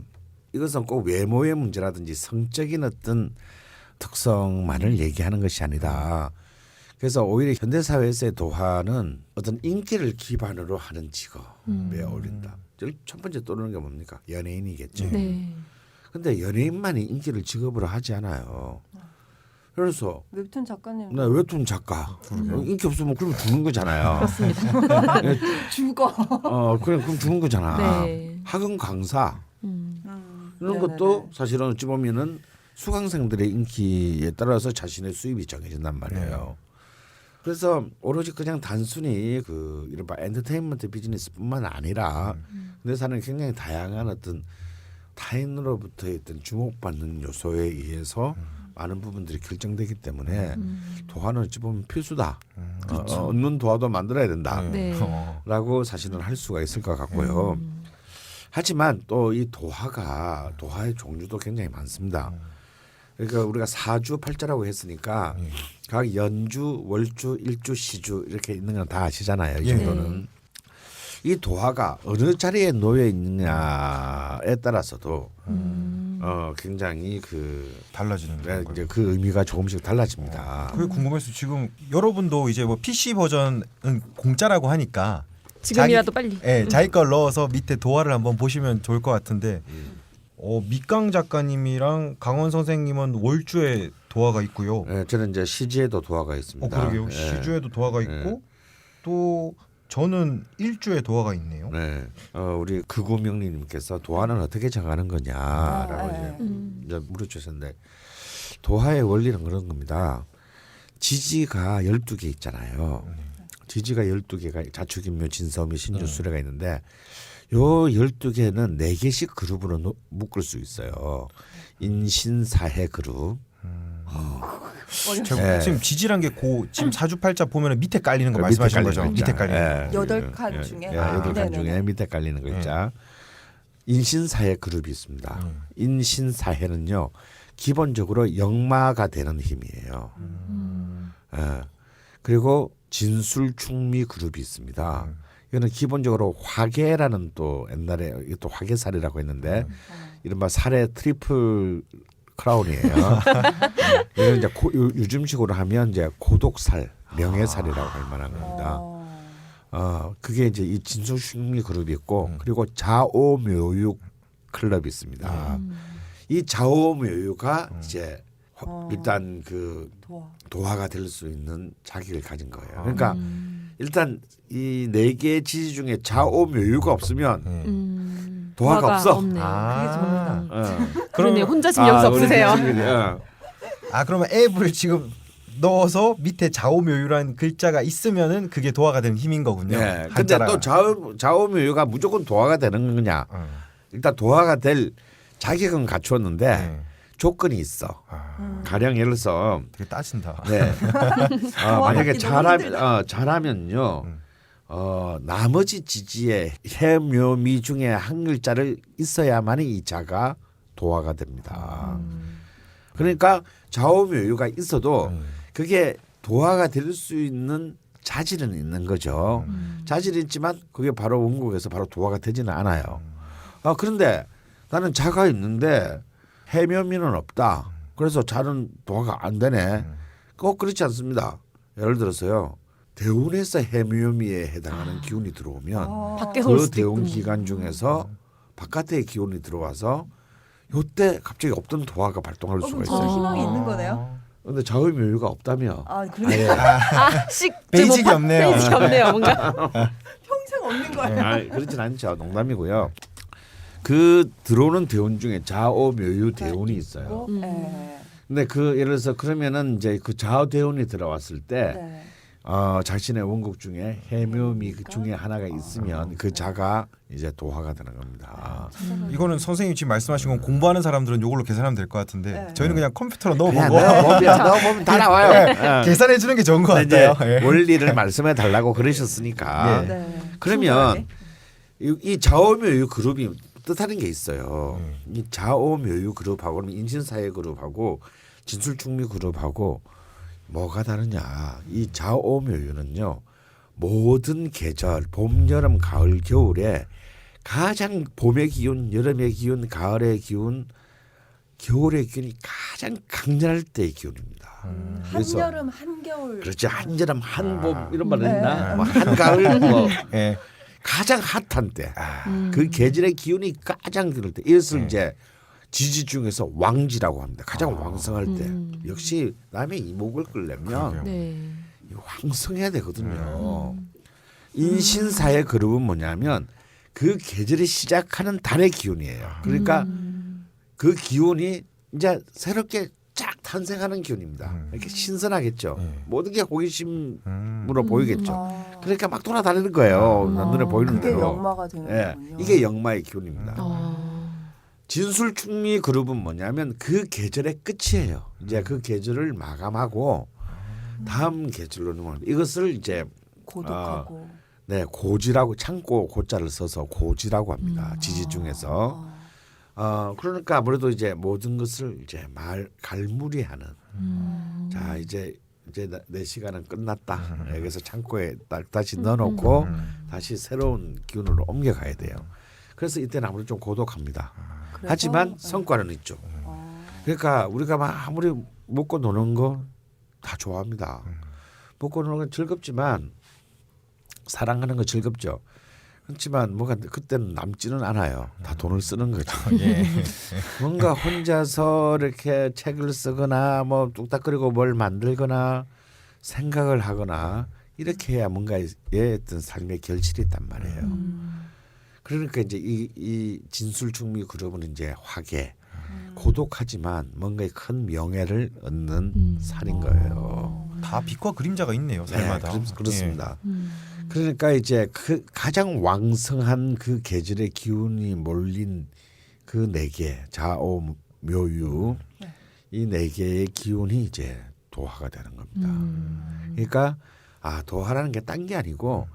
이것은 꼭 외모의 문제라든지 성적인 어떤 특성만을 얘기하는 것이 아니다. 그래서 오히려 현대 사회에서의 도화는 어떤 인기를 기반으로 하는 직업에 어울린다. 첫 번째 떠오르는 게 뭡니까? 연예인이겠죠. 네. 근데 연예인만이 인기를 직업으로 하지 않아요. 그래서 웹툰 작가님. 나 웹툰 작가 인기 없으면 그러면 죽는 거잖아요. 그렇습니다. 죽어. 그럼 죽는 거잖아. 네. 학원 강사 이런 네네네. 것도 사실은 어찌 보면은 수강생들의 인기에 따라서 자신의 수입이 정해진단 말이에요. 그래서 오로지 그냥 단순히 그 이른바 엔터테인먼트 비즈니스뿐만 아니라 내 사는 굉장히 다양한 어떤 타인으로부터 어떤 주목받는 요소에 의해서 많은 부분들이 결정되기 때문에 도화는 어찌 보면 필수다. 없는 도화도 만들어야 된다라고 네. 사실은 할 수가 있을 것 같고요. 하지만 또 이 도화의 종류도 굉장히 많습니다. 그러니까 우리가 사주 팔자라고 했으니까 각 연주, 월주, 일주, 시주 이렇게 있는 건 다 아시잖아요. 이 정도는. 이 도화가 어느 자리에 놓여 있느냐에 따라서도 굉장히 그 달라지는 거예요. 이제 그 의미가 조금씩 달라집니다. 그게 궁금해서 지금 여러분도 이제 뭐 PC 버전은 공짜라고 하니까 지금이라도 빨리. 자기 걸 넣어서 밑에 도화를 한번 보시면 좋을 것 같은데 밑강 작가님이랑 강원 선생님은 월주에 도화가 있고요. 네, 저는 이제 시지에도 도화가 있습니다. 그러게요. 네. 시주에도 도화가 있고 또 저는 일주에 도화가 있네요. 네, 우리 극우명리님께서 도화는 어떻게 정하는 거냐라고 이제 물어주셨는데 도화의 원리는 그런 겁니다. 지지가 12개 있잖아요. 지지가 12개가 자축인묘, 진서미, 신주, 수레가 있는데 요 12개는 4개씩 그룹으로 묶을 수 있어요. 인신사해 그룹. 네. 지금 지지란 게 지금 사주팔자 보면 밑에 깔리는 거 밑에 말씀하시는 깔리는 거죠? 거 밑에 있잖아요. 깔리는 거. 8칸 중에 8칸 중에 밑에 깔리는 거 있죠. 인신사해 그룹이 있습니다. 인신사해는요 기본적으로 역마가 되는 힘이에요. 그리고 진술충미 그룹이 있습니다. 이거는 기본적으로 화계라는 또 옛날에 또 화계살이라고 했는데 이른바 살의 트리플 크라운이에요. 이건 이제 요즘식으로 하면 이제 고독살, 명예살이라고 할 만한 겁니다. 그게 이제 이 진술충미 그룹이 있고 그리고 자오묘육 클럽이 있습니다. 이 자오묘유가 이제 일단 그 도화가 될 수 있는 자격을 가진 거예요. 그러니까 일단 이 4개의 지지 중에 자오묘유가 없으면 도화가 없어. 없네. 그럼 그러네. 혼자 지금 여기서 없으세요. 그러면 앱을 지금 넣어서 밑에 자오묘유라는 글자가 있으면은 그게 도화가 되는 힘인 거군요. 네. 근데 또 자오묘유가 무조건 도화가 되는 거냐? 일단 도화가 될 자격은 갖추었는데 조건이 있어. 가령 예를 들어서 되게 따진다. 네. 만약에 잘하면요. 나머지 지지에 해묘미 중에 한 글자를 있어야만이 이 자가 도화가 됩니다. 그러니까 좌우묘유가 있어도 그게 도화가 될 수 있는 자질은 있는 거죠. 자질이 있지만 그게 바로 원국에서 바로 도화가 되지는 않아요. 그런데 나는 자가 있는데 해묘미는 없다. 그래서 자는 도화가 안 되네. 꼭 그렇지 않습니다. 예를 들어서요. 대운에서 해묘미에 해당하는 기운이 들어오면 밖에서 올 그 수도 대운 있군요. 기간 중에서 바깥의 기운이 들어와서 요때 갑자기 없던 도화가 발동할 수가 그럼 저 있어요. 희망이 있는 거네요. 그런데 좌우묘유가 없다며. 그래요? 베이직이 없네요. 베이직이 없네요. 뭔가. 평생 없는 거예요. 그렇진 않죠. 농담이고요. 그 들어오는 대운 중에 좌오묘유 대운이 있어요. 근데 그 예를 들어서 그러면은 이제 그 좌우 대운이 들어왔을 때 자신의 원국 중에 해묘미 그 중에 하나가 있으면 그 자가 이제 도화가 되는 겁니다. 이거는 선생님 지금 말씀하신 건 공부하는 사람들은 이걸로 계산하면 될 것 같은데 저희는 그냥 컴퓨터로 그냥 넣어보고 넣어보면 다 나와요. 계산해 주는 게 좋은 것 이제 같아요. 원리를 말씀해 달라고 그러셨으니까 네. 그러면 이 좌오묘유 그룹이 뜻하는 게 있어요. 이 좌오묘유 그룹하고는 인신사회 그룹하고 진술충미 그룹하고 뭐가 다르냐? 이 좌오묘유는요 모든 계절 봄, 여름, 가을, 겨울에 가장 봄의 기운, 여름의 기운, 가을의 기운, 겨울의 기운이 가장 강렬할 때의 기운입니다. 그래서 한여름, 한겨울. 그렇지 한여름, 한봄 이런 말을 했나? 뭐 한가을 뭐 가장 핫한 때, 그 계절의 기운이 가장 들을 때, 이것을 이제 지지 중에서 왕지라고 합니다. 가장 왕성할 때. 역시 남의 이목을 끌려면 네. 왕성해야 되거든요. 인신사의 그룹은 뭐냐면 그 계절이 시작하는 달의 기운이에요. 그러니까 그 기운이 이제 새롭게 쫙 탄생하는 기운입니다. 이렇게 신선하겠죠. 네. 모든 게 호기심으로 보이겠죠. 아. 그러니까 막 돌아다니는 거예요. 눈에 보이는 그게 대로. 역마가 되는 예, 거군요. 이게 역마의 기운입니다. 어. 진술충미 그룹은 뭐냐면 그 계절의 끝이에요. 이제 그 계절을 마감하고 다음 계절로 넘어갑니다. 이것을 이제 고독하고. 네, 고지라고 창고 고자를 써서 고지라고 합니다. 지지 중에서. 그러니까 아무래도 이제 모든 것을 이제 갈무리하는. 자, 이제 내 시간은 끝났다. 여기서 창고에 다시 넣어놓고 다시 새로운 기운으로 옮겨가야 돼요. 그래서 이때는 아무래도 좀 고독합니다. 그래서? 하지만 성과는 있죠. 그러니까 우리가 막 아무리 먹고 노는 거 다 좋아합니다. 먹고 노는 건 즐겁지만 사랑하는 거 즐겁죠. 그렇지만 뭐가 그때는 남지는 않아요. 다 돈을 쓰는 거죠. 예. 뭔가 혼자서 이렇게 책을 쓰거나 뭐 뚝딱거리고 뭘 만들거나 생각을 하거나 이렇게 해야 뭔가의 어떤 삶의 결실이 있단 말이에요. 그러니까 이제 이 진술충미 그룹은 이제 화계 고독하지만 뭔가의 큰 명예를 얻는 산인 거예요. 다 빛과 그림자가 있네요. 삶마다. 그렇습니다. 그러니까 이제 그 가장 왕성한 그 계절의 기운이 몰린 그 네 개 자오 묘유 이 네 개의 기운이 이제 도화가 되는 겁니다. 그러니까 도화라는 게 딴 게 아니고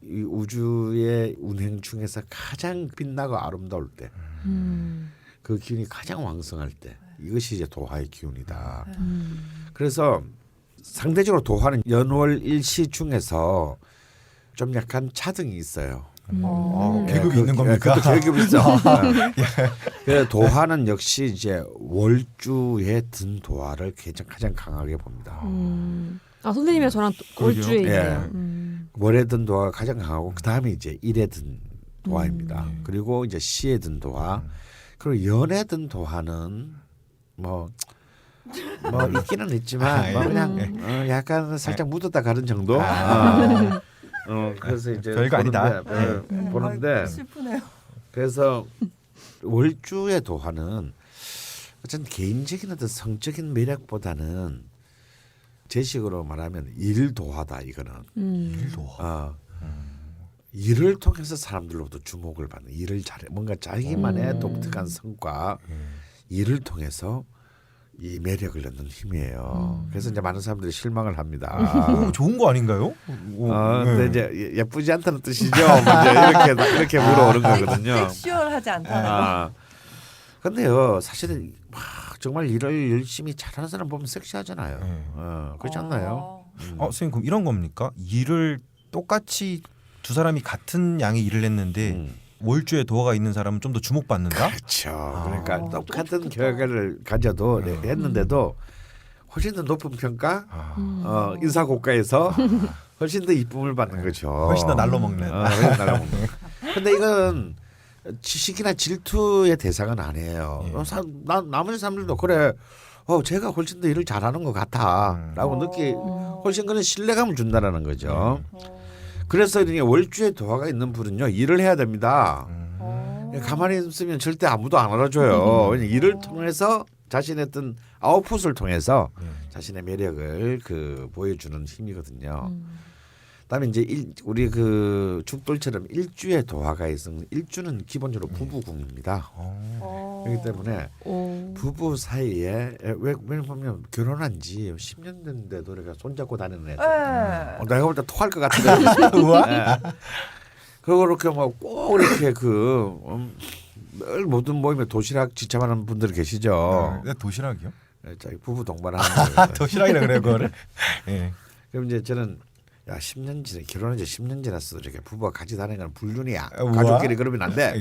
이 우주의 운행 중에서 가장 빛나고 아름다울 때 그 기운이 가장 왕성할 때 이것이 이제 도화의 기운이다. 그래서 상대적으로 도화는 연월일시 중에서 좀 약간 차등이 있어요. 계급이 있는 겁니까? 그것도 계급이 있어. 그래서 도화는 역시 이제 월주에 든 도화를 가장 강하게 봅니다. 선생님이랑 저랑 월주에 예. 있네요. 월에 든 도화가 가장 강하고 그 다음에 이제 일에 든 도화입니다. 그리고 이제 시에 든 도화, 그리고 연에 든 도화는 뭐 있기는 있지만 뭐 그냥 약간 살짝 묻었다 가는 정도. 그래서 이제 별거 아니다. 보는데 슬프네요. 그래서 월주의 도화는 어쨌든 개인적인 어떤 성적인 매력보다는 제 식으로 말하면 일도화다 이거는. 일도화. 일을 통해서 사람들로부터 주목을 받는 일을 잘해 뭔가 자기만의 독특한 성과 일을 통해서 이 매력을 넣는 힘이에요. 그래서 이제 많은 사람들이 실망을 합니다. 좋은 거 아닌가요? 근데 이제 예쁘지 않다는 뜻이죠. 먼저 이렇게 물어오는 거거든요. 섹슈얼하지 않다는 거. 근데요, 사실은 정말 일을 열심히 잘하는 사람 보면 섹시하잖아요. 그렇지 않나요? 선생님 그럼 이런 겁니까? 일을 똑같이 두 사람이 같은 양의 일을 했는데 월주에 도화가 있는 사람은 좀 더 주목받는다? 그렇죠. 그러니까 똑같은 결과를 가져도 했는데도 훨씬 더 높은 평가, 인사고과에서 훨씬 더 이쁨을 받는 거죠. 훨씬 더 날로 먹는. 훨씬 날로 먹는. 근데 이건 지식이나 질투의 대상은 아니에요. 나머지 사람들도 그래. 제가 훨씬 더 일을 잘하는 것 같아라고 훨씬 그런 신뢰감을 준다라는 거죠. 그래서 이게 월주에 도화가 있는 분은요 일을 해야 됩니다. 가만히 있으면 절대 아무도 안 알아줘요. 왜냐면 일을 통해서 자신의 어떤 아웃풋을 통해서 자신의 매력을 보여주는 힘이거든요. 그다음에 이제 우리 그 죽돌처럼 일주에 도화가 있으면 일주는 기본적으로 부부궁입니다. 그렇기 때문에 부부 사이에 왜냐면 결혼한 지 10년 됐는데도 우리가 손잡고 다니는 애들. 내가 볼 때 토할 것 같은데. 그리고 이렇게 꼭 이렇게 늘 모든 모임에 도시락 지참하는 분들 계시죠. 도시락이요? 자기 부부 동반하는 거예요. 도시락이라 그래요 그거를. 예. 그럼 이제 저는 10년 지나 결혼한 지 10년 지났어. 이렇게 부부가 같이 다니는 건 불륜이야. 우와. 가족끼리 그러면 안 돼.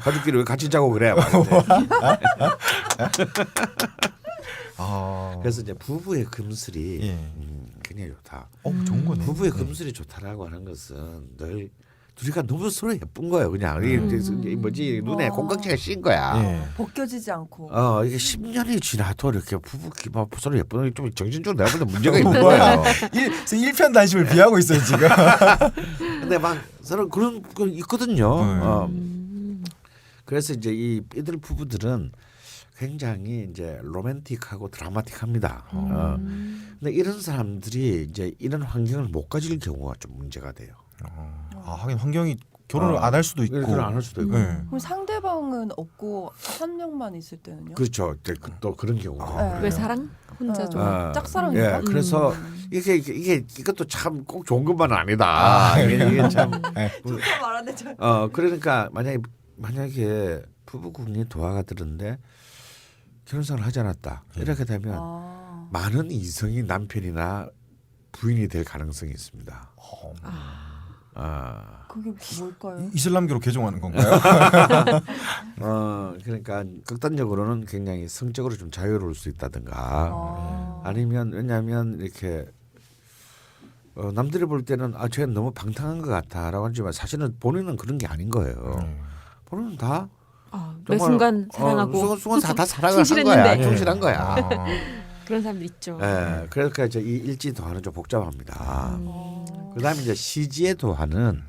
가족끼리 왜 같이 자고 그래? 그래서 이제 부부의 금슬이 굉장히 좋다. 좋은 거네. 부부의 금슬이 좋다라고 하는 것은 늘 둘이가 너무 서로 예쁜 거예요. 그냥 눈에 콩깍지가 씌인 거야. 벗겨지지 않고. 이게 10년이 지나도 이렇게 부부끼리 서로 예쁜 게 좀 정신적으로 내가 볼 때 문제가 있는 거예요. 일편단심을 비하고 있어요 지금. 근데 막 서로 그런 거 있거든요. 그래서 이제 이들 부부들은 굉장히 이제 로맨틱하고 드라마틱합니다. 근데 이런 사람들이 이제 이런 환경을 못 가질 경우가 좀 문제가 돼요. 하긴 환경이 결혼을 안 할 수도 있고. 결혼 안 할 수도 있고. 네. 그럼 상대방은 없고 한 명만 있을 때는요? 그렇죠. 또 그런 경우가. 네. 외사랑 혼자 좀 짝사랑인가? 예, 그래서 이것도 참 꼭 좋은 것만은 아니다. 이게 참. 좋다 말하네. 그러니까 만약에 부부궁이 도화가 들었는데 결혼생활을 하지 않았다. 이렇게 되면 많은 이성이 남편이나 부인이 될 가능성이 있습니다. 그게 뭘까요? 이슬람교로 개종하는 건가요? 그러니까 극단적으로는 굉장히 성적으로 좀 자유로울 수 있다든가 아니면 왜냐하면 이렇게 남들이 볼 때는 쟤는 너무 방탕한 것 같아라고 하지만 사실은 본인은 그런 게 아닌 거예요. 본인은 다 매 순간 사랑하고 순간 다 사랑을 한 충실했는데. 거야. 충실한 거야. 그런 사람들 있죠. 예, 그러니까 이제 이 일지 도화는 좀 복잡합니다. 그다음에 이제 시지의 도화는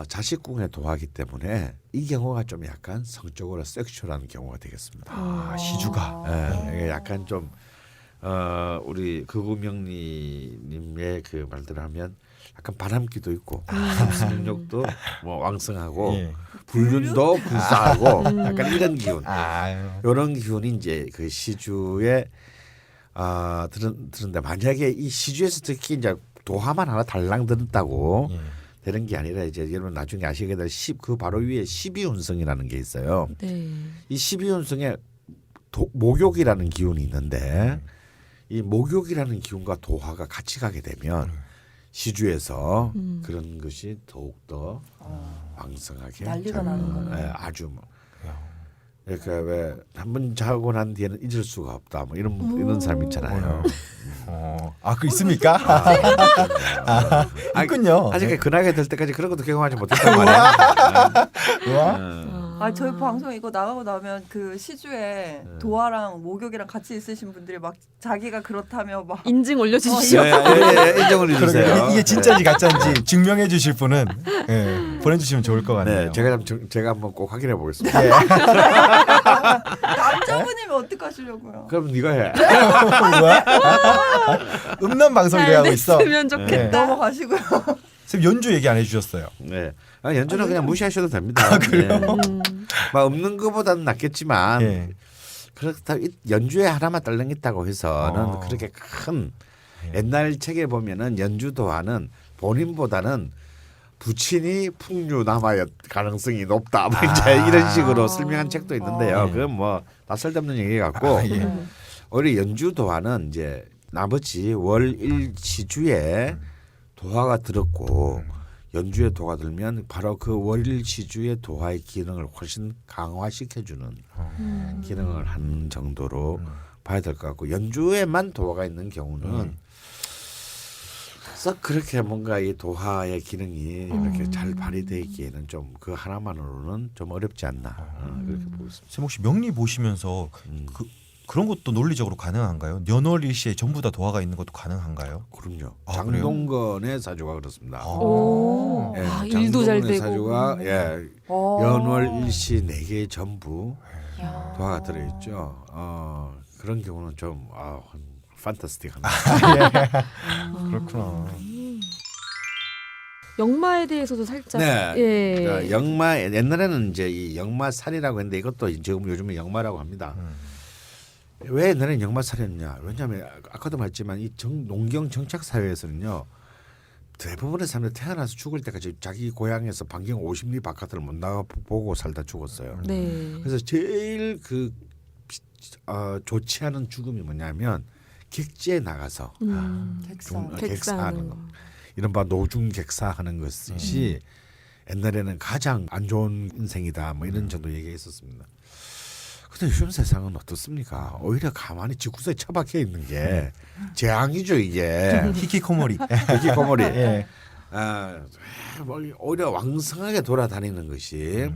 자식궁의 도화이기 때문에 이 경우가 좀 약간 성적으로 섹슈얼한 경우가 되겠습니다. 시주가. 예, 이게 약간 좀 우리 극우명리님의 그 말대로 하면 약간 바람기도 있고 성욕도 뭐 왕성하고 예. 불륜도 불사하고 약간 이런 기운. 아유. 이런 기운이 이제 그 시주에 들은데 만약에 이 시주에서 특히 이제 도화만 하나 달랑 들었다고 예. 되는 게 아니라 이제 여러분 나중에 아시게 될 그 바로 위에 12운성이라는 게 있어요. 네. 이 12운성에 목욕이라는 기운이 있는데 이 목욕이라는 기운과 도화가 같이 가게 되면 시주에서 그런 것이 더욱더 왕성하게 난리가 나는 거네. 예, 아주 뭐 그러니까 왜 한 번 자고 난 뒤에는 잊을 수가 없다 뭐 이런 사람 있잖아요. 그 있습니까? 있군요. 아직 그 나이가 될 때까지 그런 것도 경험하지 못했단 말이야. 저희 방송 이거 나가고 나면 그 시주에 도화랑 목욕이랑 같이 있으신 분들이 막 자기가 그렇다며 막 인증 올려주십시오. 인정을 해주세요. 이게 진짜인지 가짜인지 증명해 주실 분은 보내주시면 좋을 것 같네요. 네, 제가 한번 꼭 확인해 보겠습니다. 예. 남자분이면 어떡하시려고요? 그럼 네가 해. 뭐야? 음란 방송 잘 얘기하고 있어. 됐으면 좋겠다. 넘어가시고요. 선생님 연주 얘기 안 해주셨어요. 네, 연주는 그냥 무시하셔도 됩니다. 그래요? 막 없는 것보다는 낫겠지만 예. 그렇다 연주에 하나만 딸랑있다고 해서는 그렇게 큰 옛날 책에 보면은 연주 도화는 본인보다는 부친이 풍류 남아야 가능성이 높다. 뭐 이제 이런 식으로 설명한 책도 있는데요. 그건 뭐 낯설없는 얘기 같고 오히려 연주 도화는 이제 나머지 월일 시주에 도화가 들었고 연주에 도화가 들면 바로 그 월일 시주의 도화의 기능을 훨씬 강화시켜주는 기능을 하는 정도로 봐야 될 것 같고 연주에만 도화가 있는 경우는 썩 그렇게 뭔가 이 도화의 기능이 이렇게 잘 발휘되기에는 좀 그 하나만으로는 좀 어렵지 않나 그렇게 보고 있습니다. 선생님 혹시 명리 보시면서 그런 것도 논리적으로 가능한가요? 년월일시에 전부 다 도화가 있는 것도 가능한가요? 그럼요. 아, 장동건의 사주가 그렇습니다. 오, 예, 일도 잘 장동건의 되고. 사주가 연월일시 4개 전부 도화가 들어있죠. 그런 경우는 좀 판타스틱합니다. 그렇구나. 역마에 대해서도 살짝. 네. 예. 그러니까 역마 옛날에는 이제 이 역마살이라고 했는데 이것도 지금 요즘에 역마라고 합니다. 왜 옛날에는 역마살이었냐? 왜냐하면 아까도 말했지만 이 농경 정착 사회에서는요. 대부분의 사람들이 태어나서 죽을 때까지 자기 고향에서 반경 50리 바깥을 못 나가 보고 살다 죽었어요. 네. 그래서 제일 좋지 않은 죽음이 뭐냐면 객지에 나가서 객사하는 거. 이른바 노중객사하는 것이 옛날에는 가장 안 좋은 인생이다. 뭐 이런 정도 얘기했었습니다. 근데 요즘 세상은 어떻습니까? 오히려 가만히 집구석에 처박혀 있는 게 재앙이죠 이게. 히키코모리. 히키코모리. 예. 오히려 왕성하게 돌아다니는 것이.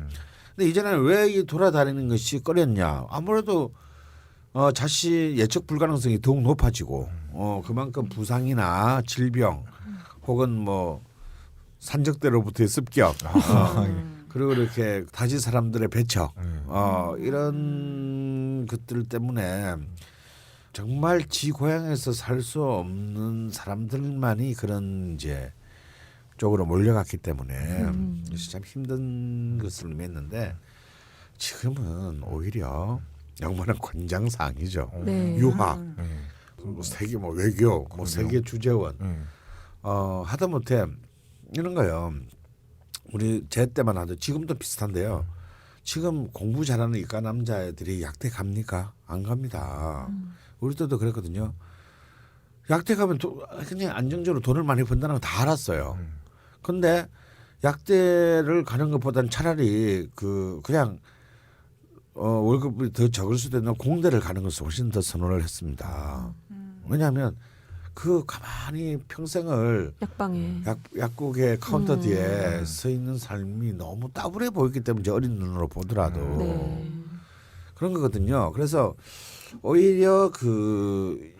근데 이전에는 왜 이 돌아다니는 것이 꺼렸냐? 아무래도 자칫 예측 불가능성이 더욱 높아지고 그만큼 부상이나 질병 혹은 뭐 산적대로부터의 습격 그리고 이렇게 다지 사람들의 배척 이런 이런 것들 때문에 정말 지 고향에서 살 수 없는 사람들만이 그런 이제 쪽으로 몰려갔기 때문에 그래서 참 힘든 것을 맺는데 지금은 오히려 영만한 권장사항이죠. 네. 유학, 뭐 세계 뭐 외교, 뭐 세계 주재원 하다못해 이런 거요. 우리 제 때만 하도 지금도 비슷한데요. 지금 공부 잘하는 이과 남자애들이 약대 갑니까? 안 갑니다. 우리 때도 그랬거든요. 약대 가면 그냥 안정적으로 돈을 많이 번다는 거 다 알았어요. 근데 약대를 가는 것보다는 차라리 그냥 월급이 더 적을 수도 있는 공대를 가는 것을 훨씬 더 선호를 했습니다. 왜냐하면 가만히 평생을 약국의 카운터 뒤에 서 있는 삶이 너무 따분해 보였기 때문에 이제 어린 눈으로 보더라도 그런 거거든요. 그래서 오히려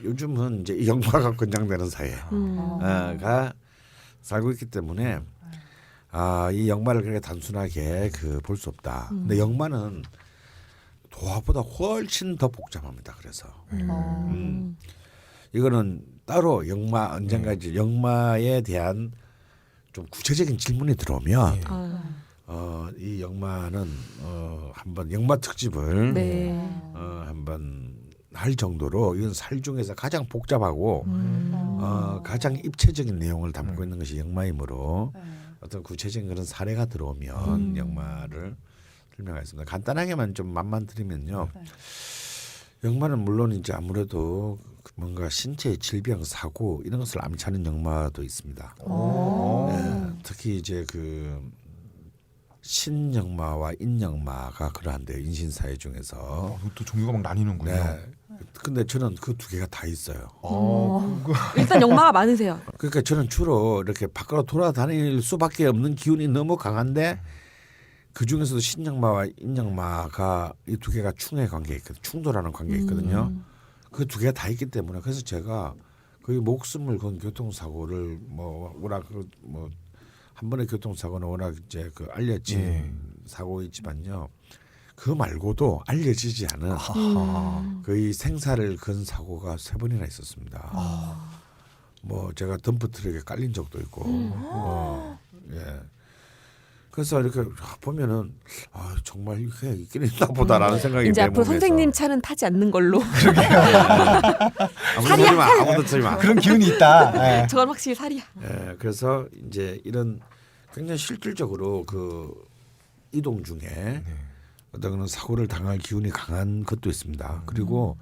요즘은 이제 영마가 권장되는 사회가 살고 있기 때문에 이 영마를 그렇게 단순하게 볼 수 없다. 근데 영마는 도화보다 훨씬 더 복잡합니다. 그래서 이거는 따로 영마 언젠가 이제 영마에 대한 좀 구체적인 질문이 들어오면 이 영마는 한번 영마 특집을 한번 할 정도로 이건 살 중에서 가장 복잡하고 가장 입체적인 내용을 담고 있는 것이 영마이므로 어떤 구체적인 그런 사례가 들어오면 영마를 설명하겠습니다. 간단하게만 좀 맛만 드리면요. 영마는 물론 이제 아무래도 뭔가 신체의 질병, 사고 이런 것을 암시하는 영마도 있습니다. 네, 특히 이제 신영마와 인영마가 그러한데요. 인신사회 중에서. 또 종류가 막 나뉘는군요. 네. 근데 저는 그 두 개가 다 있어요. 일단 영마가 많으세요. 그러니까 저는 주로 이렇게 밖으로 돌아다닐 수밖에 없는 기운이 너무 강한데 그 중에서도 신영마와 인영마가 이 두 개가 충의 관계에 있거든요. 충돌하는 관계에 있거든요. 그 두 개가 다 있기 때문에 그래서 제가 거의 목숨을 건 교통사고를 워낙 한 번의 교통사고는 워낙 이제 알려진 사고이지만요. 그 말고도 알려지지 않은 거의 생사를 건 사고가 3번이나 있었습니다. 제가 덤프트럭에 깔린 적도 있고. 예. 그래서 이렇게 보면은 정말 이게 있긴 있나 보다라는 생각이 이제 내 앞으로 몸에서. 선생님 차는 타지 않는 걸로. 아무도 쓰지 마. 그런 기운이 있다. 저건 확실히 살이야. 예, 그래서 이제 이런 굉장히 실질적으로 이동 중에 어떤 사고를 당할 기운이 강한 것도 있습니다. 그리고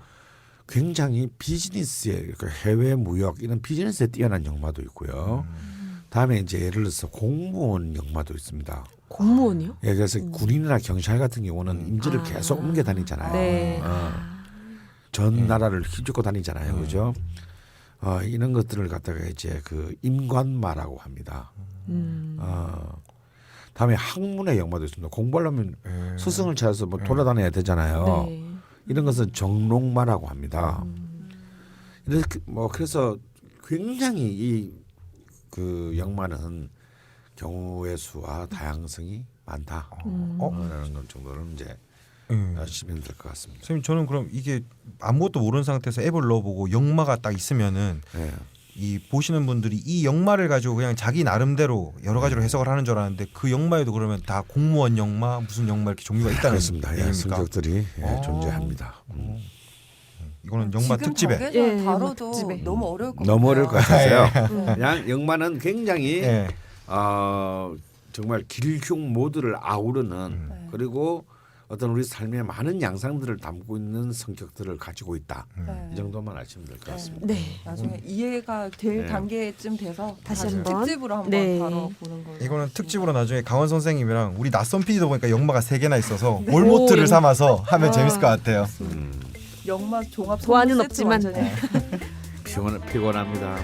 굉장히 비즈니스에 해외 무역 이런 비즈니스에 뛰어난 영마도 있고요. 다음에 이제 예를 들어서 공무원 영마도 있습니다. 공무원이요? 예, 그래서 군인이나 경찰 같은 경우는 임지를 계속 옮겨 다니잖아요. 네. 전 나라를 휘젓고 다니잖아요, 그죠? 이런 것들을 갖다가 이제 임관마라고 합니다. 다음에 학문의 영마도 있습니다. 공부하려면 스승을 찾아서 돌아다녀야 되잖아요. 네. 이런 것은 정록마라고 합니다. 이렇게 그래서 굉장히 영마는 경우의 수와 다양성이 많다. 라는 것 정도는 이제 아시면 될 것 같습니다. 선생님 저는 그럼 이게 아무것도 모르는 상태에서 앱을 넣어보고 영마가 딱 있으면은 이 보시는 분들이 이 영마를 가지고 그냥 자기 나름대로 여러 가지로 해석을 하는 줄 알았는데 그 영마에도 그러면 다 공무원 영마 무슨 영마 이렇게 종류가 있다는 그렇습니다. 예, 얘기입니까? 성격들이 존재합니다. 이거는 영마 지금 특집에 전개서 다뤄도 특집에. 너무 어려울 것 같아요. 너무 어려울 것 같아서요. 그냥 영마는 굉장히 예. 정말 길흉 모두를 아우르는 그리고 어떤 우리 삶의 많은 양상들을 담고 있는 성격들을 가지고 있다. 이 정도만 아시면 될 것 같습니다. 네. 나중에 이해가 될 단계쯤 돼서 다시 다시 한번. 특집으로 한번 네. 다뤄보는 걸로. 이거는 특집으로 나중에 강원 선생님이랑 우리 낯선 PD도 보니까 영마가 3개나 있어서 몰모트를 삼아서 하면 재밌을 것 같아요. 영마 종합 좋아하는 선물 세트 없지만. 완전히. 피곤합니다.